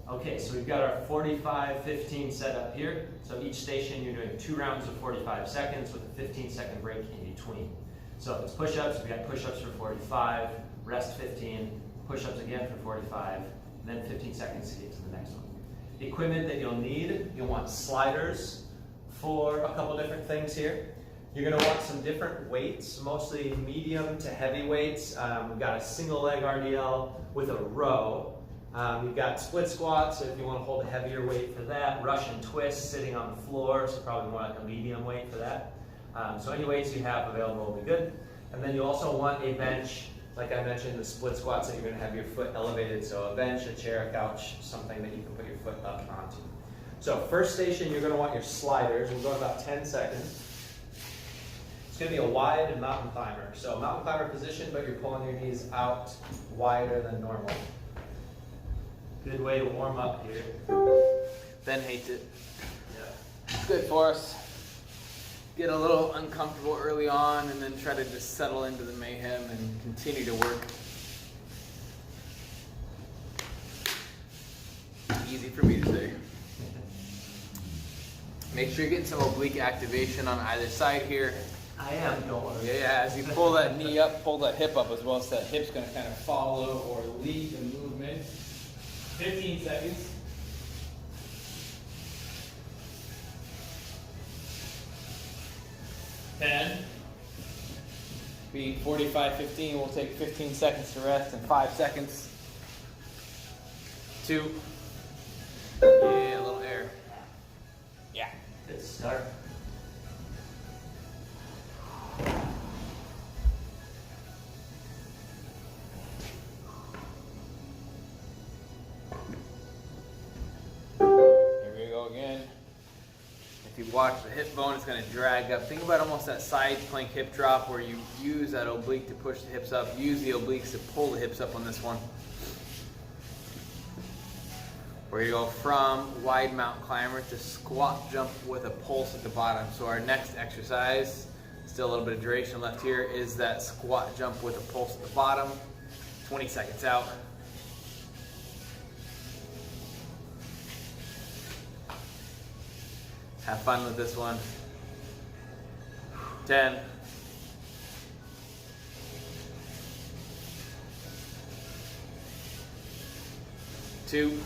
Okay, so we've got our 45-15 set up here. So each station you're doing 2 rounds of 45 seconds with a 15-second break in between. So if it's push-ups, we've got push-ups for 45, rest 15, push-ups again for 45, and then 15 seconds to get to the next one. The equipment that you'll need, you'll want sliders for a couple different things here. You're going to want some different weights, mostly medium to heavy weights. We've got a single leg RDL with a row. You've got split squats, so if you want to hold a heavier weight for that. Russian twist sitting on the floor, so probably more like a medium weight for that. So any weights you have available will be good. And then you also want a bench, like I mentioned, the split squats that you're going to have your foot elevated. So a bench, a chair, a couch, something that you can put your foot up onto. So first station, you're going to want your sliders. We'll go about 10 seconds. It's going to be a wide mountain climber. So mountain climber position, but you're pulling your knees out wider than normal. Good way to warm up here. Ben hates it. Yeah. It's good for us. Get a little uncomfortable early on and then try to just settle into the mayhem and continue to work. Easy for me to say. Make sure you're getting some oblique activation on either side here. I am, don't worry. Yeah, as you pull that knee up, pull that hip up as well, so that hip's going to kind of follow or lead the movement. 15 seconds. Being 45-15, we'll take 15 seconds to rest and 5 seconds. 2. Yeah, a little air. Yeah. Good start. Again. If you watch the hip bone, it's going to drag up. Think about almost that side plank hip drop where you use that oblique to push the hips up. Use the obliques to pull the hips up on this one. We're going to go from wide mountain climber to squat jump with a pulse at the bottom. So our next exercise, still a little bit of duration left here, is that squat jump with a pulse at the bottom. 20 seconds out. Have fun with this one. 10. 2.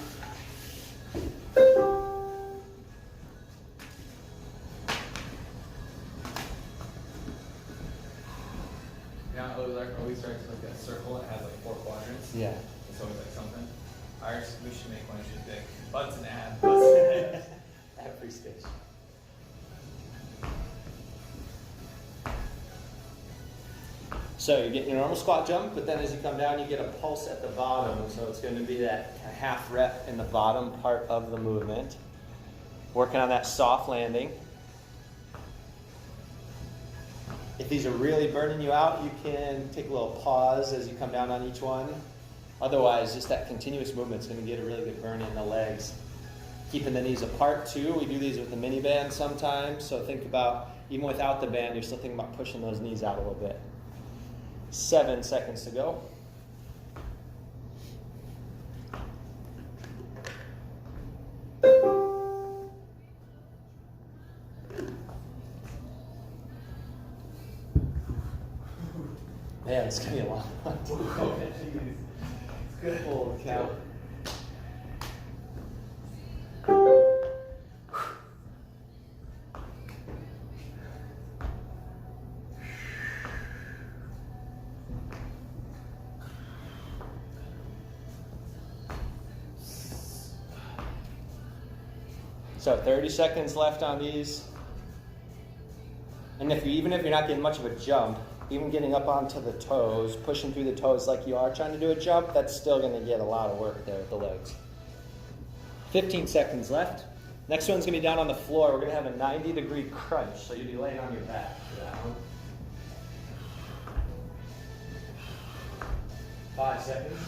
always starts like a circle that has like 4 quadrants. Yeah. It's always like something. Ours, we should make one that should pick butts and abs. Butts and abs. Every station. So you're getting your normal squat jump, but then as you come down, you get a pulse at the bottom. So it's going to be that half rep in the bottom part of the movement. Working on that soft landing. If these are really burning you out, you can take a little pause as you come down on each one. Otherwise, just that continuous movement is going to get a really good burn in the legs. Keeping the knees apart too. We do these with the mini band sometimes. So think about, even without the band, you're still thinking about pushing those knees out a little bit. 7 seconds to go. Man, it's going to be a long one. It's good. Holy cow. So 30 seconds left on these. And even if you're not getting much of a jump, even getting up onto the toes, pushing through the toes like you are trying to do a jump, that's still going to get a lot of work there with the legs. 15 seconds left. Next one's going to be down on the floor. We're going to have a 90-degree crunch, so you'll be laying on your back for that one. 5 seconds.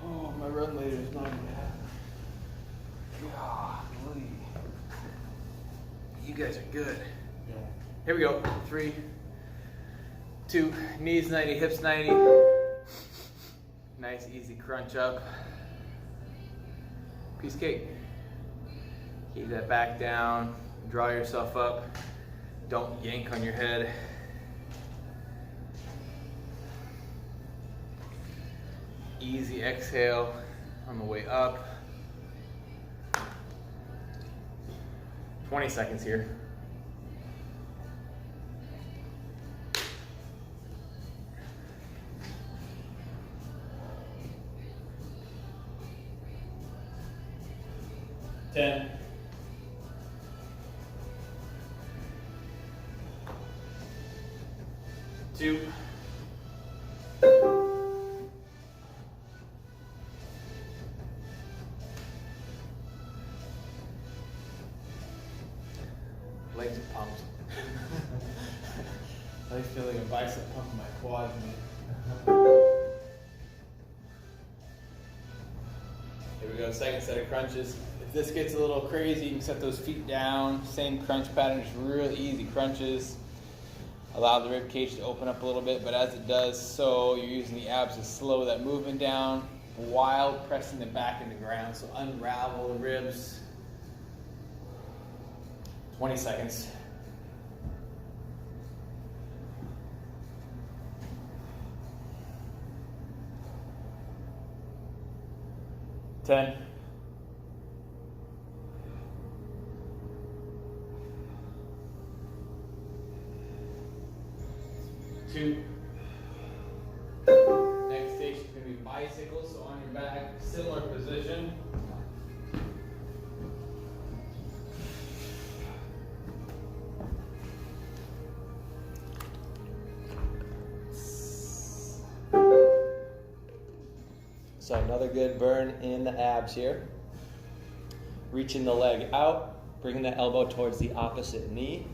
Oh, my run later is not even happening. Golly. You guys are good. Yeah. Here we go. 3, 2, knees 90, hips 90. Nice easy crunch up. Piece of cake. Keep that back down, draw yourself up. Don't yank on your head. Easy exhale on the way up. 20 seconds here. Ten. 2. Legs are pumped. I feel like a bicep pump in my quads, man. Here we go, second set of crunches. If this gets a little crazy, you can set those feet down. Same crunch pattern, just really easy crunches. Allow the rib cage to open up a little bit, but as it does so, you're using the abs to slow that movement down while pressing the back into the ground. So unravel the ribs. 20 seconds. 10. 2. Next station is going to be bicycles, so on your back, similar position. So another good burn in the abs here. Reaching the leg out, bringing the elbow towards the opposite knee.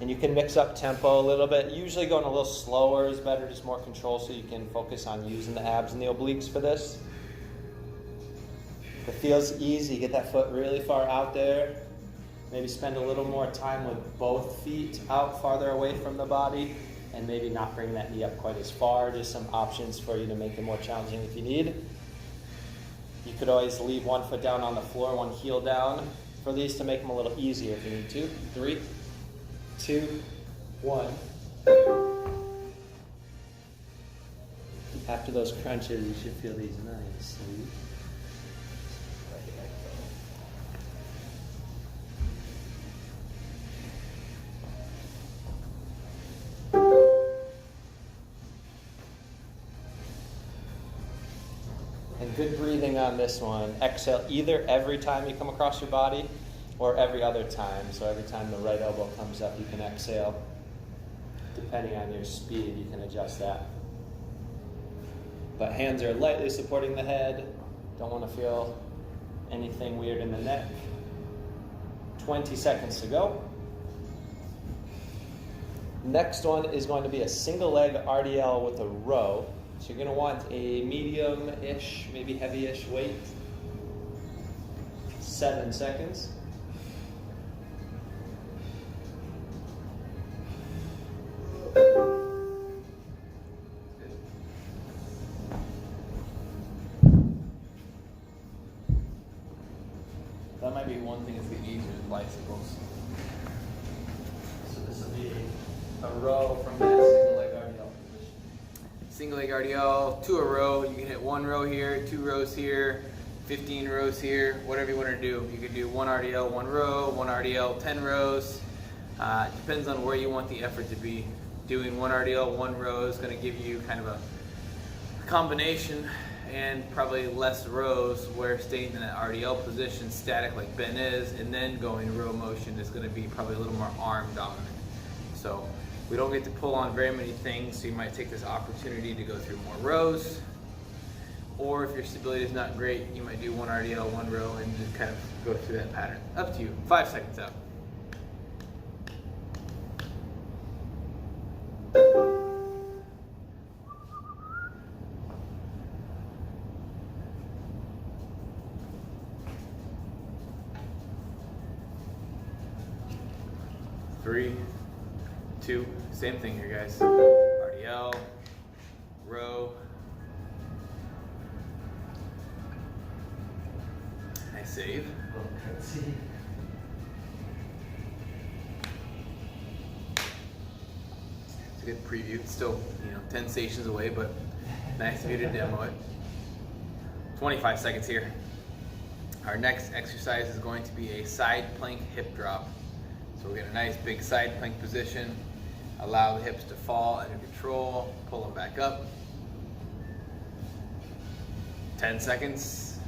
And you can mix up tempo a little bit. Usually going a little slower is better, just more control so you can focus on using the abs and the obliques for this. If it feels easy, get that foot really far out there. Maybe spend a little more time with both feet out farther away from the body, and maybe not bring that knee up quite as far. Just some options for you to make it more challenging if you need. You could always leave one foot down on the floor, one heel down for these to make them a little easier if you need to. 3, 2, 1. After those crunches, you should feel these nicely. And good breathing on this one. Exhale either every time you come across your body or every other time. So every time the right elbow comes up, you can exhale. Depending on your speed, you can adjust that. But hands are lightly supporting the head. Don't want to feel anything weird in the neck. 20 seconds to go. Next one is going to be a single leg RDL with a row. So you're going to want a medium-ish, maybe heavy-ish weight. 7 seconds. That might be one thing that's getting easier with bicycles. So this will be a row from that single leg RDL position. Single leg RDL, 2 a row. You can hit 1 row here, 2 rows here, 15 rows here, whatever you want to do. You could do 1 RDL, 1 row, 1 RDL, 10 rows. It depends on where you want the effort to be. Doing 1 RDL, 1 row is going to give you kind of a combination and probably less rows, where staying in that RDL position static like Ben is, and then going row motion is going to be probably a little more arm dominant. So we don't get to pull on very many things, so you might take this opportunity to go through more rows. Or if your stability is not great, you might do 1 RDL, 1 row, and just kind of go through that pattern. Up to you. 5 seconds out. 3, 2, same thing here, guys. RDL, row. Nice save. It's a good preview. It's still, 10 stations away, but nice of you to demo it. 25 seconds here. Our next exercise is going to be a side plank hip drop. So we're getting a nice big side plank position. Allow the hips to fall under control. Pull them back up. 10 seconds.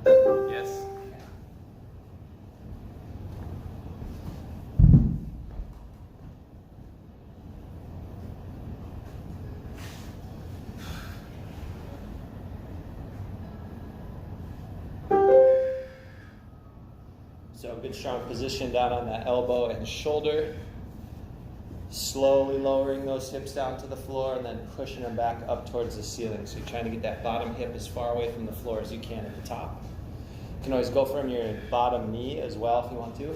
Yes. So good strong position down on that elbow and shoulder. Slowly lowering those hips down to the floor and then pushing them back up towards the ceiling. So you're trying to get that bottom hip as far away from the floor as you can at the top. You can always go from your bottom knee as well if you want to.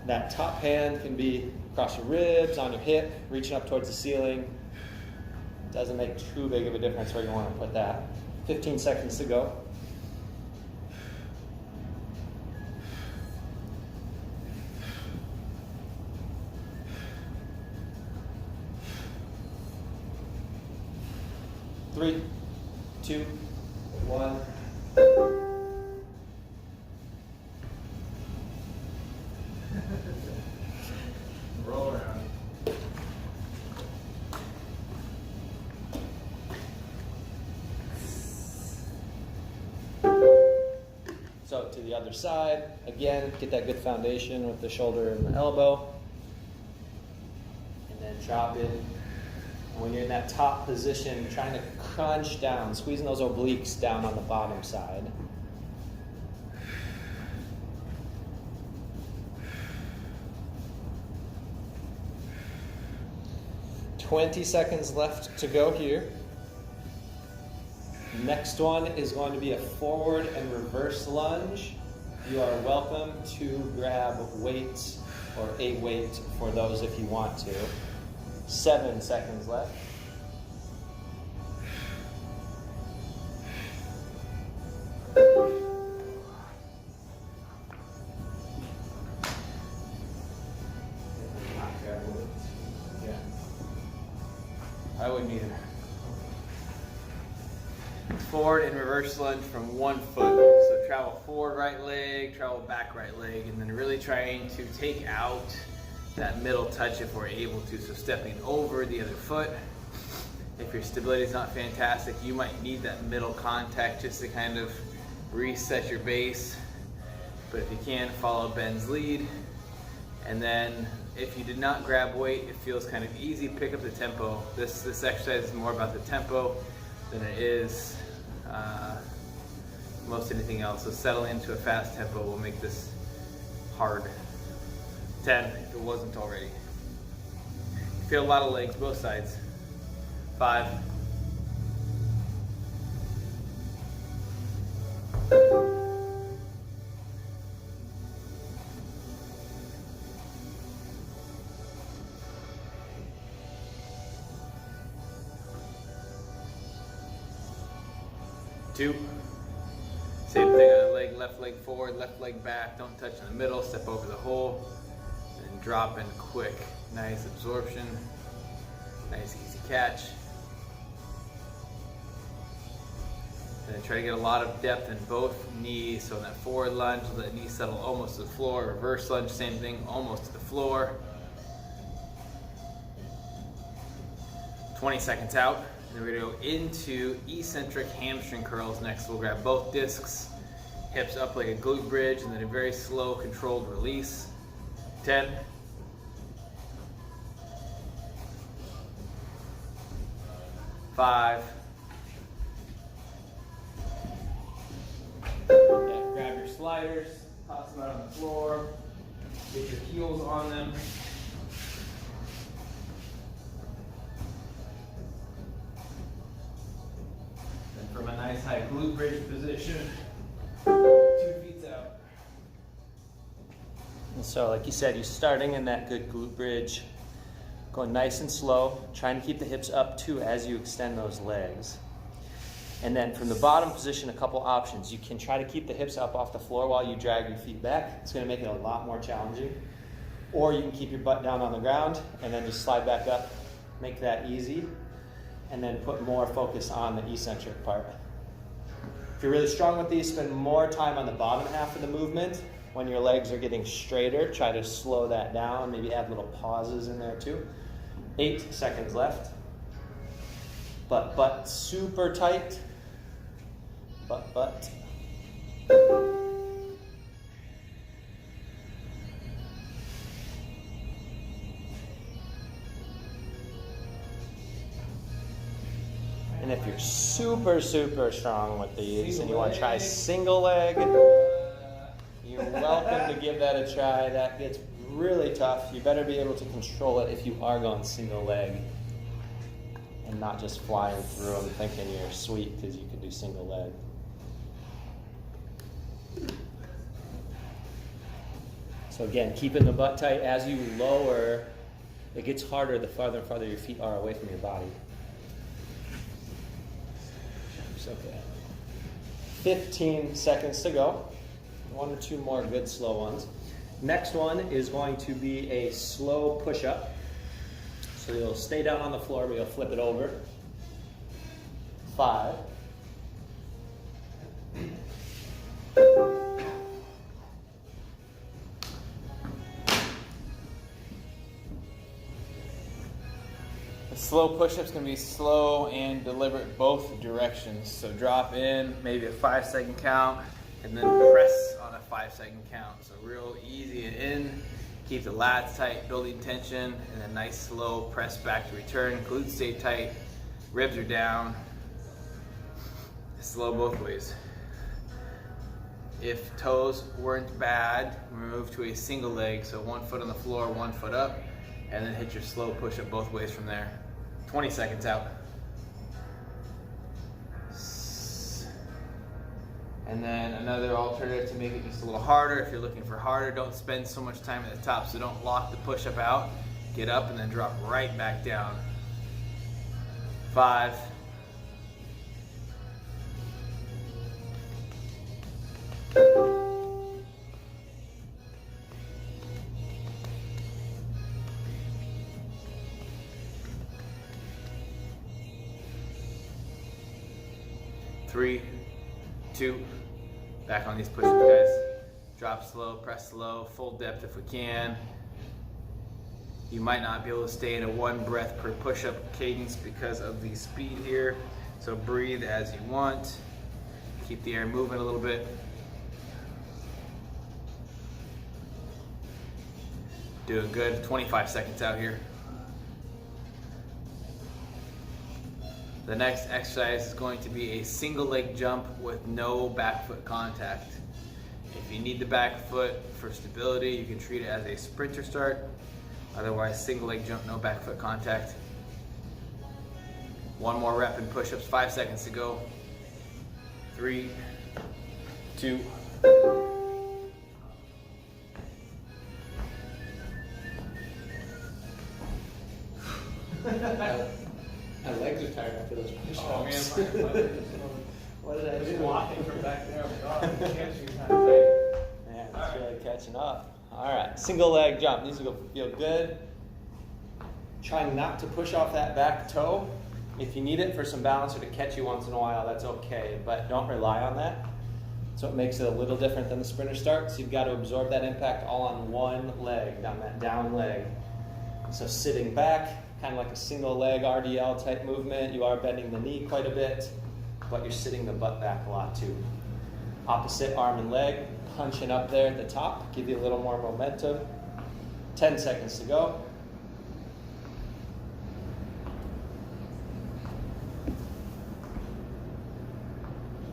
That top hand can be across your ribs, on your hip, reaching up towards the ceiling. Doesn't make too big of a difference where you want to put that. 15 seconds to go. Three, 2, 1. Roll around. So to the other side, again, get that good foundation with the shoulder and the elbow. And then drop in. And when you're in that top position, trying to crunch down, squeezing those obliques down on the bottom side. "20 seconds left to go here. Next one is going to be a forward and reverse lunge. You are welcome to grab weights or a weight for those if you want to. 7 seconds left. Yeah. I wouldn't either. Forward and reverse lunge from one foot. So travel forward right leg, travel back right leg, and then really trying to take out that middle touch if we're able to. So stepping over the other foot. If your stability is not fantastic, you might need that middle contact just to kind of reset your base. But if you can, follow Ben's lead. And then if you did not grab weight, it feels kind of easy. Pick up the tempo. This exercise is more about the tempo than it is most anything else. So settling into a fast tempo will make this hard. 10 if it wasn't already. You feel a lot of legs, both sides. 5. 2. Same thing on the leg, left leg forward, left leg back. Don't touch in the middle, step over the hole, and drop in quick. Nice absorption, nice easy catch. And then try to get a lot of depth in both knees. So in that forward lunge, let the knee settle almost to the floor. Reverse lunge, same thing, almost to the floor. 20 seconds out. And then we're gonna go into eccentric hamstring curls next. We'll grab both discs, hips up like a glute bridge, and then a very slow, controlled release. 10. 5. Yeah, grab your sliders, toss them out on the floor, get your heels on them. high glute bridge position. 2 feet out. And so like you said, you're starting in that good glute bridge, going nice and slow, trying to keep the hips up too as you extend those legs. And then from the bottom position, a couple options. You can try to keep the hips up off the floor while you drag your feet back. It's going to make it a lot more challenging. Or you can keep your butt down on the ground and then just slide back up, make that easy, and then put more focus on the eccentric part. If you're really strong with these, spend more time on the bottom half of the movement. When your legs are getting straighter, try to slow that down, maybe add little pauses in there too. 8 seconds left. Butt super tight. Butt. And if you're super strong with these and you want to try single leg, you're welcome to give that a try. That gets really tough. You better be able to control it if you are going single leg and not just flying through them thinking you're sweet because you can do single leg. So again, keeping the butt tight as you lower, it gets harder the farther and farther your feet are away from your body. Okay. 15 seconds to go. 1 or 2 more good slow ones. Next one is going to be a slow push-up. So you'll stay down on the floor, but you'll flip it over. 5. The slow push-up's gonna be slow and deliberate both directions. So drop in, maybe a 5-second count, and then press on a 5-second count. So real easy and in. Keep the lats tight, building tension, and a nice slow press back to return. Glutes stay tight, ribs are down. Slow both ways. If toes weren't bad, move to a single leg. So 1 foot on the floor, 1 foot up, and then hit your slow push-up both ways from there. 20 seconds out. And then another alternative to make it just a little harder, if you're looking for harder, don't spend so much time at the top, so don't lock the push-up out. Get up and then drop right back down. 5. 3, 2, back on these push-ups, guys. Drop slow, press slow, full depth if we can. You might not be able to stay in a 1 breath per push-up cadence because of the speed here. So breathe as you want. Keep the air moving a little bit. Doing good. 25 seconds out here. The next exercise is going to be a single leg jump with no back foot contact. If you need the back foot for stability, you can treat it as a sprinter start. Otherwise, single leg jump, no back foot contact. 1 more rep in push-ups, 5 seconds to go. 3, 2. My legs are tired after those push-ups. Oh man, What did I I've do? been walking from back there. Oh my God, the hamstring's not tight. Man, it's really catching up. All right, single leg jump. These will feel good. Trying not to push off that back toe. If you need it for some balance or to catch you once in a while, that's okay, but don't rely on that. So it makes it a little different than the sprinter start. So you've got to absorb that impact all on 1 leg, on that down leg. So sitting back, kind of like a single leg RDL type movement. You are bending the knee quite a bit, but you're sitting the butt back a lot too. Opposite arm and leg, punching up there at the top, give you a little more momentum. 10 seconds to go.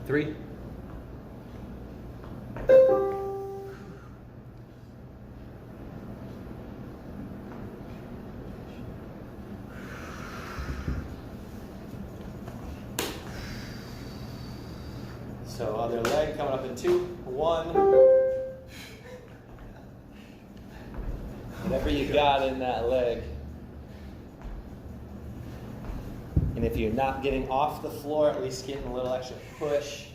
3. 2. So other leg coming up in 2, 1. Whatever you got in that leg. And if you're not getting off the floor, at least getting a little extra push.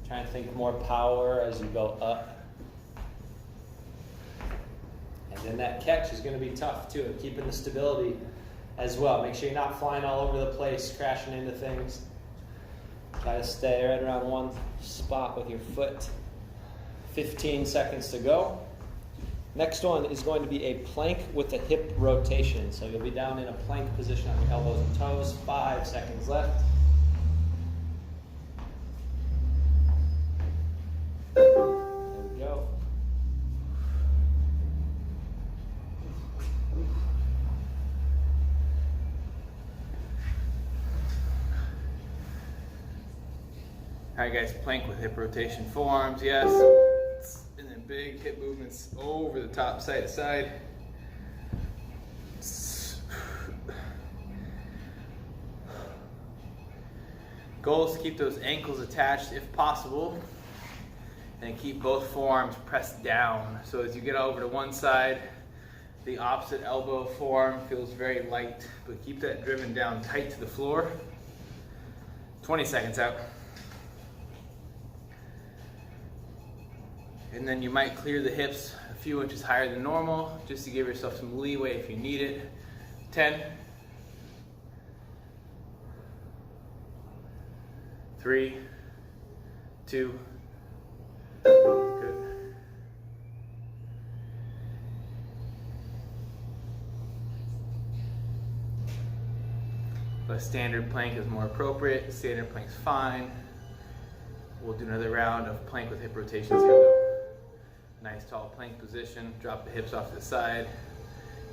Try and think more power as you go up. And then that catch is going to be tough too, and keeping the stability as well. Make sure you're not flying all over the place, crashing into things. Try to stay right around one spot with your foot. 15 seconds to go. Next one is going to be a plank with a hip rotation. So you'll be down in a plank position on your elbows and toes. 5 seconds left. There we go. Alright guys, plank with hip rotation forms, yes. And then big hip movements over the top, side to side. Goal is to keep those ankles attached if possible. And keep both forearms pressed down. So as you get over to one side, the opposite elbow forearm feels very light, but keep that driven down tight to the floor. 20 seconds out. And then you might clear the hips a few inches higher than normal, just to give yourself some leeway if you need it. 10, 3, 2, good. But standard plank is more appropriate. Standard plank's fine. We'll do another round of plank with hip rotations here though. Nice tall plank position, drop the hips off to the side.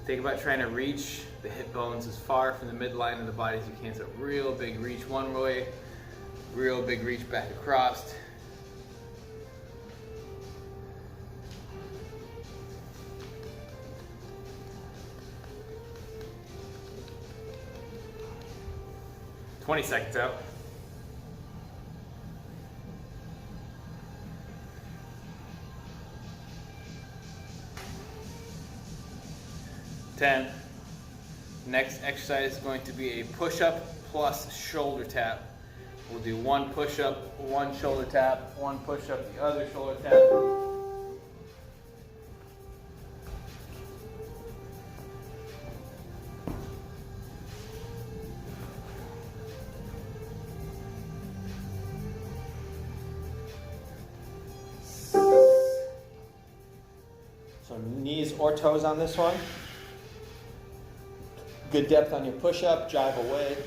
Think about trying to reach the hip bones as far from the midline of the body as you can. So real big reach one way, real big reach back across. "20 seconds out. 10. Next exercise is going to be a push-up plus shoulder tap. We'll do one push-up, one shoulder tap, one push-up, the other shoulder tap. So knees or toes on this one. Good depth on your push-up, drive away.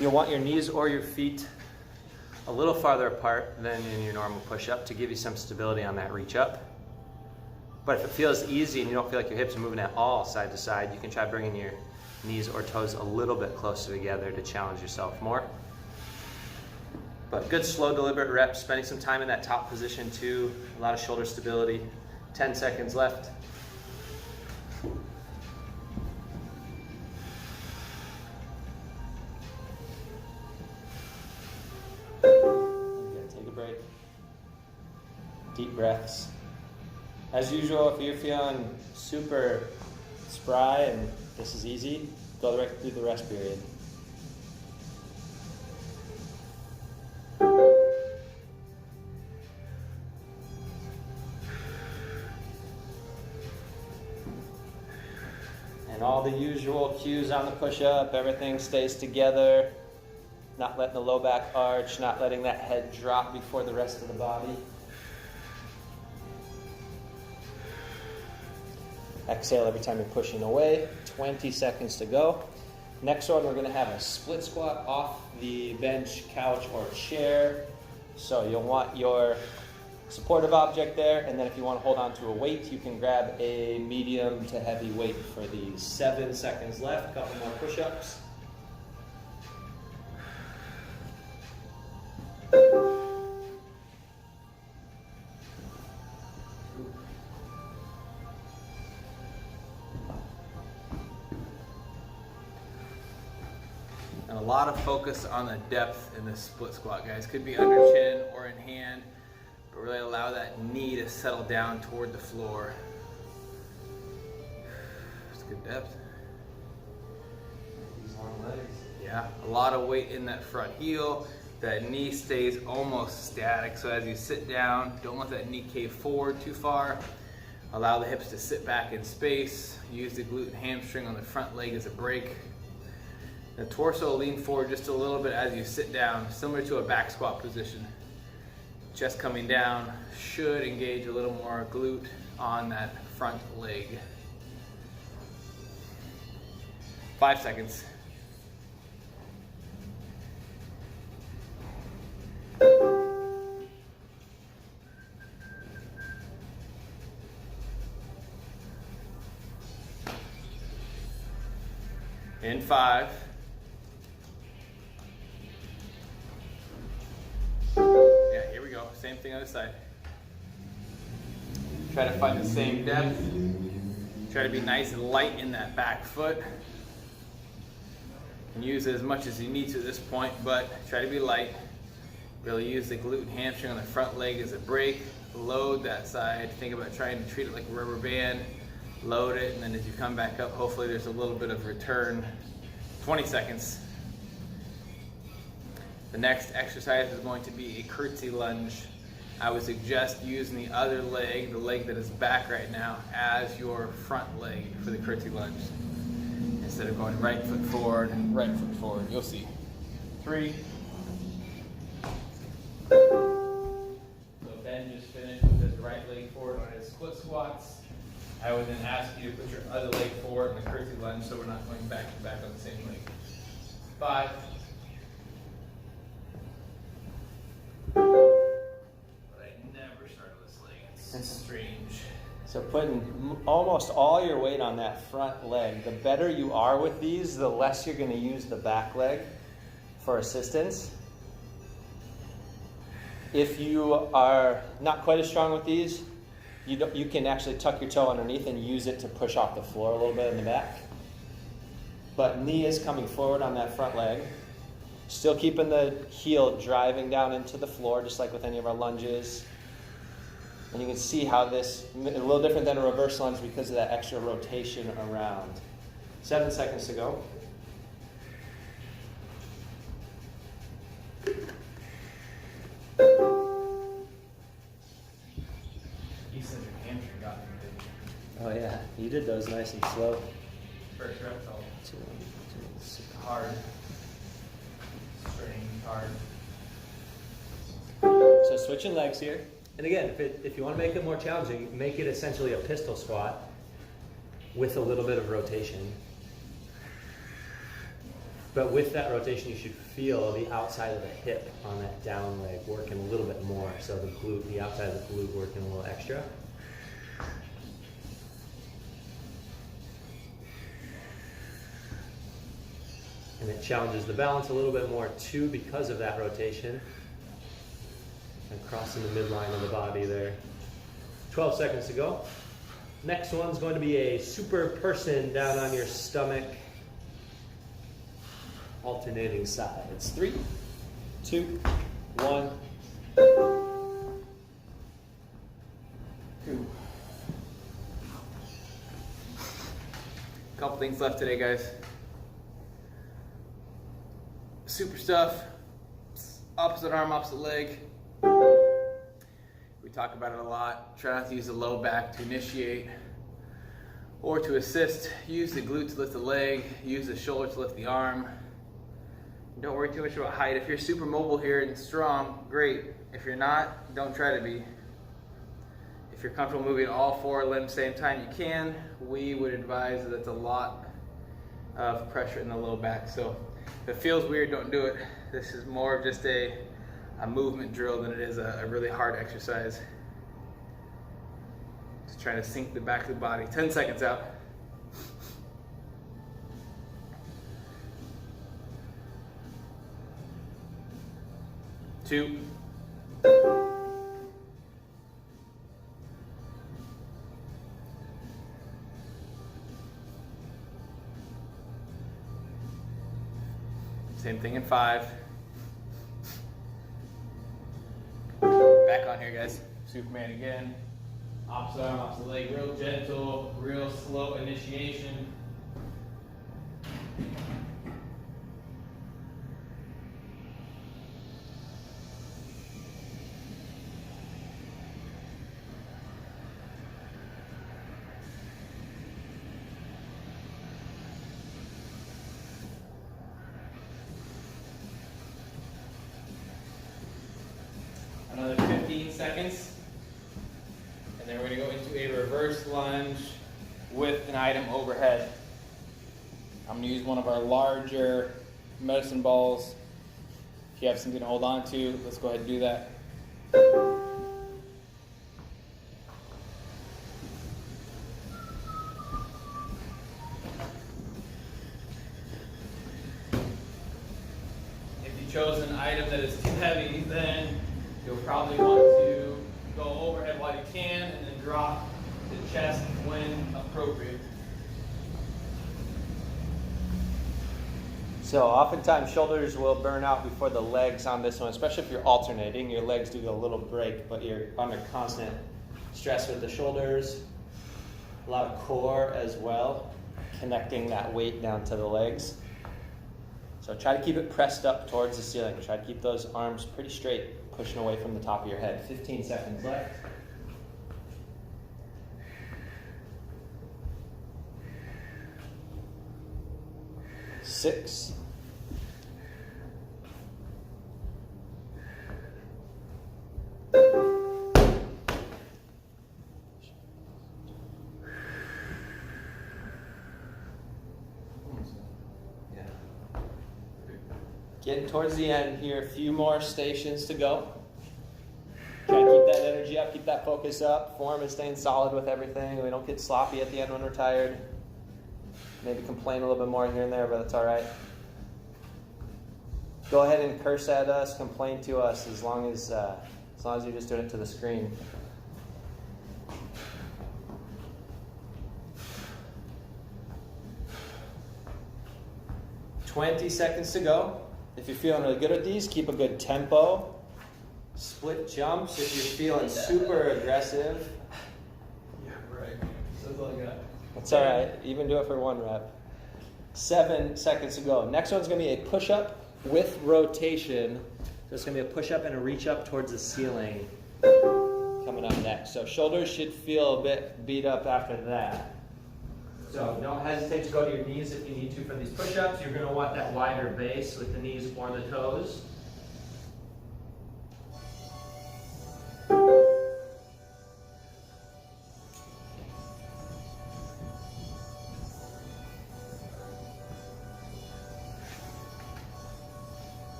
You'll want your knees or your feet a little farther apart than in your normal push-up to give you some stability on that reach up. But if it feels easy and you don't feel like your hips are moving at all side to side, you can try bringing your knees or toes a little bit closer together to challenge yourself more. But good, slow, deliberate reps, spending some time in that top position too. A lot of shoulder stability. 10 seconds left. Take a break. Deep breaths. As usual, if you're feeling super spry and this is easy, go right through the rest period. And all the usual cues on the push-up, everything stays together, not letting the low back arch, not letting that head drop before the rest of the body. Exhale every time you're pushing away. 20 seconds to go. Next one, we're going to have a split squat off the bench, couch, or chair. So you'll want your supportive object there, and then if you want to hold on to a weight, you can grab a medium to heavy weight for these. 7 seconds left, a couple more push-ups. And a lot of focus on the depth in this split squat, guys. Could be under chin or in hand, but really allow that knee to settle down toward the floor. It's good depth. These long legs. Yeah, a lot of weight in that front heel. That knee stays almost static, so as you sit down, don't let that knee cave forward too far. Allow the hips to sit back in space. Use the glute and hamstring on the front leg as a brake. The torso lean forward just a little bit as you sit down, similar to a back squat position. Chest coming down should engage a little more glute on that front leg. 5 seconds. In 5. Yeah, here we go. Same thing on the side. Try to find the same depth. Try to be nice and light in that back foot. And use it as much as you need to at this point, but try to be light. Really use the glute and hamstring on the front leg as a brake. Load that side. Think about trying to treat it like a rubber band. Load it, and then as you come back up, hopefully there's a little bit of return. 20 seconds. The next exercise is going to be a curtsy lunge. I would suggest using the other leg, the leg that is back right now, as your front leg for the curtsy lunge. Instead of going right foot forward and right foot forward. You'll see. 3. So Ben just finished with his right leg forward on his split squats. I would then ask you to put your other leg forward in the curtsy lunge so we're not going back to back on the same leg. 5. But I never started this leg. It's strange. So putting almost all your weight on that front leg. The better you are with these, the less you're going to use the back leg for assistance. If you are not quite as strong with these, you can actually tuck your toe underneath and use it to push off the floor a little bit in the back. But knee is coming forward on that front leg. Still keeping the heel driving down into the floor, just like with any of our lunges. And you can see how this, a little different than a reverse lunge because of that extra rotation around. 7 seconds to go. You said your hamstring got me big. Oh yeah, you did those nice and slow. First rep felt hard. Strained hard. So switching legs here. And again, if you want to make it more challenging, make it essentially a pistol squat with a little bit of rotation. But with that rotation, you should feel the outside of the hip on that down leg working a little bit more. So the glute, the outside of the glute working a little extra. And it challenges the balance a little bit more too because of that rotation. And crossing the midline of the body there. 12 seconds to go. Next one's going to be a super person down on your stomach. Alternating sides. 3, 2, 1. Couple things left today, guys. Super stuff. Opposite arm, opposite leg. We talk about it a lot. Try not to use the low back to initiate or to assist. Use the glute to lift the leg. Use the shoulder to lift the arm. Don't worry too much about height. If you're super mobile here and strong, great. If you're not, don't try to be. If you're comfortable moving all 4 limbs same time, you can. We would advise that it's a lot of pressure in the low back. So if it feels weird, don't do it. This is more of just a movement drill than it is a really hard exercise. Just trying to sink the back of the body. 10 seconds out. 2. Same thing in 5. Back on here, guys. Superman again. Opposite arm, opposite leg, real gentle, real slow initiation. Another 15 seconds. And then we're going to go into a reverse lunge with an item overhead. I'm going to use one of our larger medicine balls. If you have something to hold on to, let's go ahead and do that. If you chose an item that is too heavy, then you'll probably want to go overhead while you can and then drop the chest when appropriate. So oftentimes shoulders will burn out before the legs on this one, especially if you're alternating. Your legs do get a little break, but you're under constant stress with the shoulders. A lot of core as well, connecting that weight down to the legs. So try to keep it pressed up towards the ceiling. Try to keep those arms pretty straight, pushing away from the top of your head. 15 seconds left. 6. Yeah. Getting towards the end here, a few more stations to go. Try to keep that energy up, keep that focus up. Form is staying solid with everything. We don't get sloppy at the end when we're tired. Maybe complain a little bit more here and there, but that's all right. Go ahead and curse at us, complain to us, as long as you're just doing it to the screen. "20 seconds to go. If you're feeling really good at these, keep a good tempo. Split jumps if you're feeling super aggressive. Yeah, right. That's all I got. That's all right. Even do it for 1 rep. 7 seconds to go. Next one's going to be a push-up with rotation. So it's going to be a push-up and a reach up towards the ceiling coming up next. So shoulders should feel a bit beat up after that. So don't hesitate to go to your knees if you need to for these push-ups. You're going to want that wider base with the knees or the toes.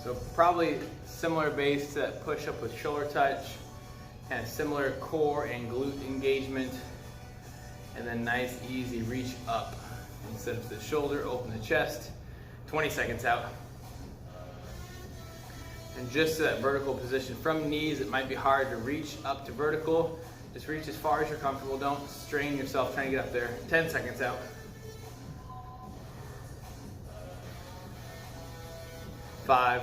So probably similar base to that push-up with shoulder touch, kind of similar core and glute engagement, and then nice easy reach up. Instead of the shoulder, open the chest. 20 seconds out. And just to that vertical position from knees, it might be hard to reach up to vertical. Just reach as far as you're comfortable. Don't strain yourself trying to get up there. 10 seconds out. 5.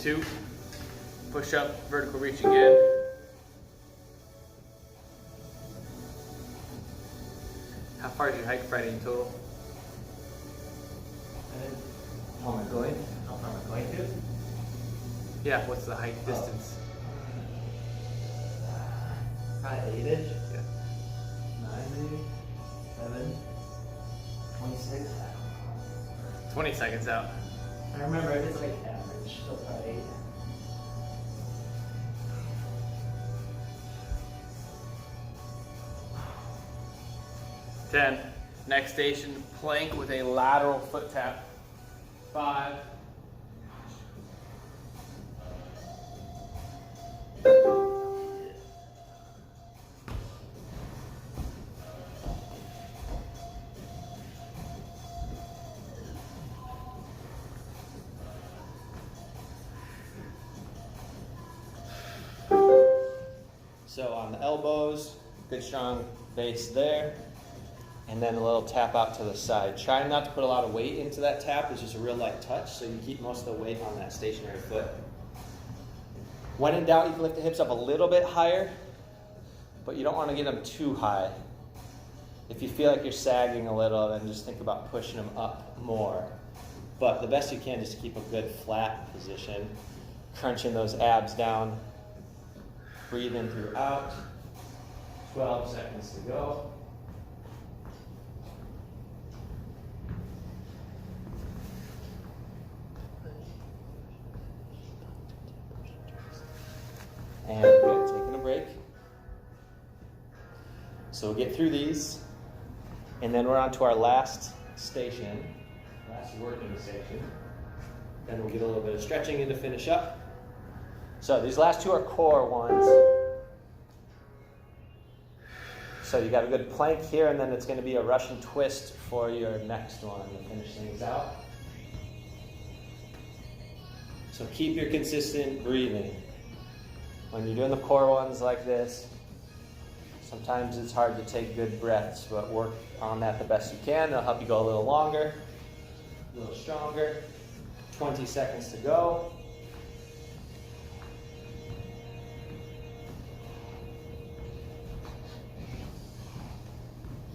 2. Push up, vertical reach again. How far did you hike Friday in total? How am I going? How far am I going to? Yeah, what's the hike distance? Probably 8-ish. Yeah. 9 maybe? 7? 26? 20 seconds out. I remember if it's like average, so probably 8. Ten. Next station, plank with a lateral foot tap. 5. 4. on the elbows, good strong base there. And then a little tap out to the side. Try not to put a lot of weight into that tap, it's just a real light touch, so you keep most of the weight on that stationary foot. When in doubt, you can lift the hips up a little bit higher, but you don't want to get them too high. If you feel like you're sagging a little, then just think about pushing them up more. But the best you can is to keep a good flat position, crunching those abs down, breathe in through out. 12 seconds to go. And good, taking a break. So we'll get through these, and then we're on to our last station, last working station. Then we'll get a little bit of stretching in to finish up. So these last two are core ones. So you got a good plank here, and then it's going to be a Russian twist for your next one to finish things out. So keep your consistent breathing. When you're doing the core ones like this, sometimes it's hard to take good breaths, but work on that the best you can. It'll help you go a little longer, a little stronger. 20 seconds to go.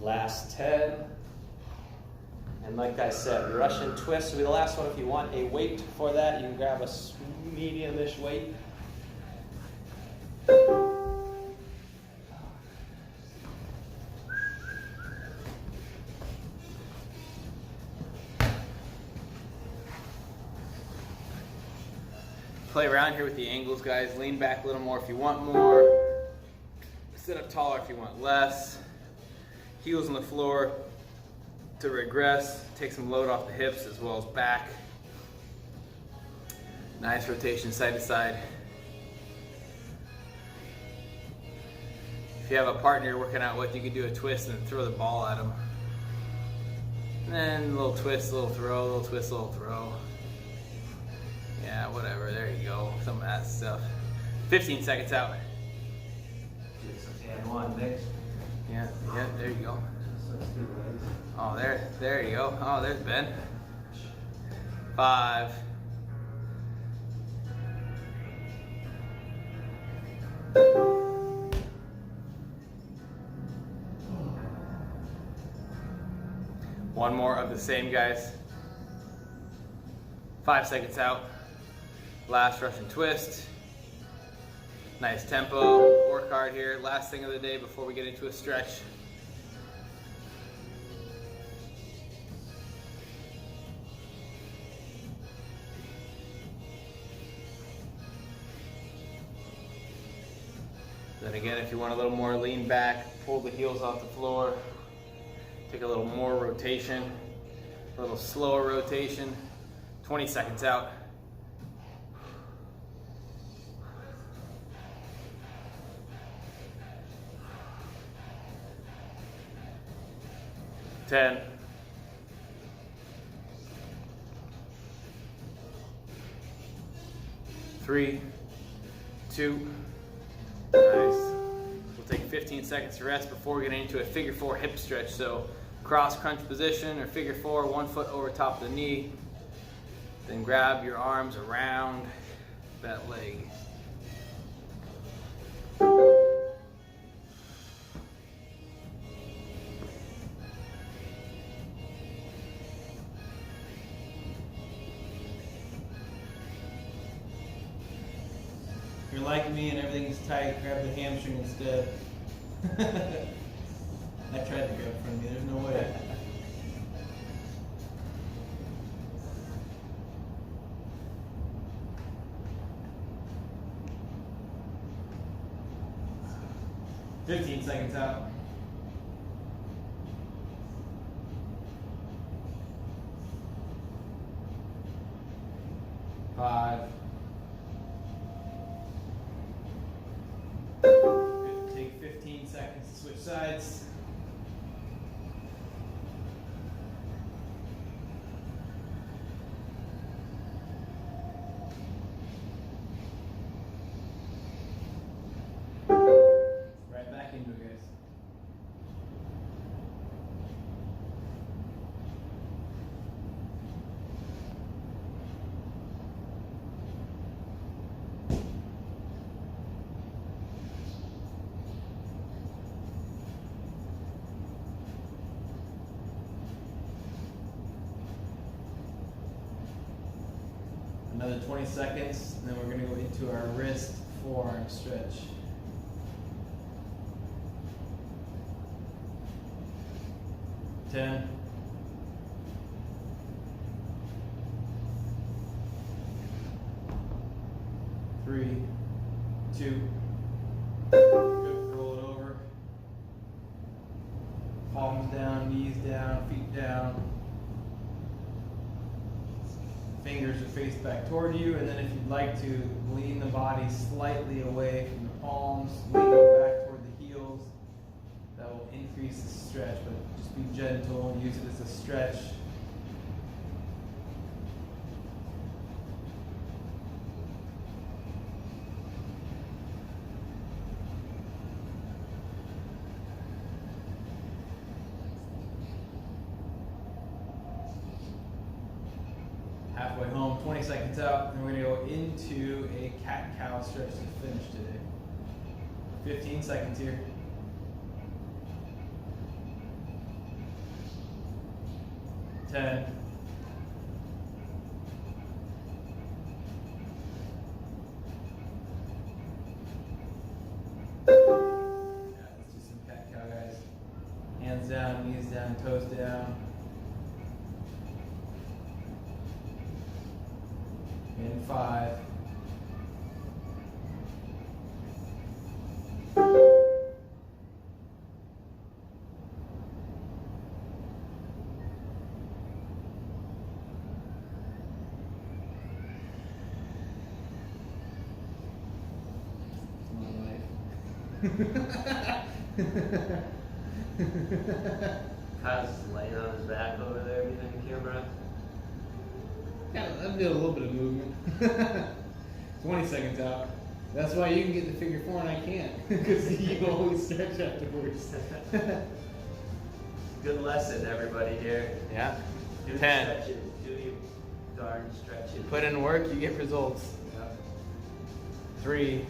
Last 10. And like I said, the Russian twist will be the last one. If you want a weight for that, you can grab a medium-ish weight. Play around here with the angles, guys. Lean back a little more if you want more. Sit up taller if you want less. Heels on the floor to regress. Take some load off the hips as well as back. Nice rotation side to side. If you have a partner you're working out with, you can do a twist and throw the ball at them. And then a little twist, a little throw, a little twist, a little throw. Yeah, whatever, there you go. Some of that stuff. 15 seconds out. And one, Nick. Yeah, there you go. Oh, there you go. Oh, there's Ben. 5. 1 more of the same, guys. 5 seconds out. Last Russian twist. Nice tempo. Work hard here. Last thing of the day before we get into a stretch. Then again, if you want a little more lean back, pull the heels off the floor. Take a little more rotation, a little slower rotation. 20 seconds out. 10. 3, 2. Nice. We'll take 15 seconds to rest before we get into a figure 4 hip stretch. So cross crunch position or figure 4, 1 foot over top of the knee. Then grab your arms around that leg. If you're like me and everything's tight, grab the hamstring instead. I tried to grab it from you, there's no way. "15 seconds out. 5. Take 15 seconds to switch sides. 4. Another 20 seconds, and then we're gonna go into our wrist forearm stretch. Ten. 3, 2. Good. Roll it over. Palms down, knees down, feet down. Fingers are faced back toward you, and then if you'd like to lean the body slightly away from the palms, leaning back toward the heels, that will increase the stretch, but just be gentle and use it as a stretch. Halfway home, 20 seconds out, and we're going to go into a cat-cow stretch to finish today. 15 seconds here. 10. 'Let's do some cat-cow, guys. Hands down, knees down, toes down. In 5. Kyle's laying on his back over there behind the camera. Yeah, that'll do a little bit of movement. 20 seconds out. That's why you can get the figure 4 and I can't, because you always stretch afterwards. Good lesson, everybody here. Yeah. Do 10. the stretches. Do your darn stretches. Put in work, you get results. Yep. 3.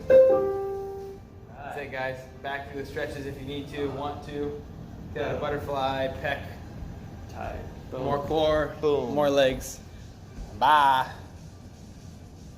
That's it, guys. Back to the stretches if you need to, want to. Get out a butterfly, peck. Tight. More core, Boom. more legs. Bye.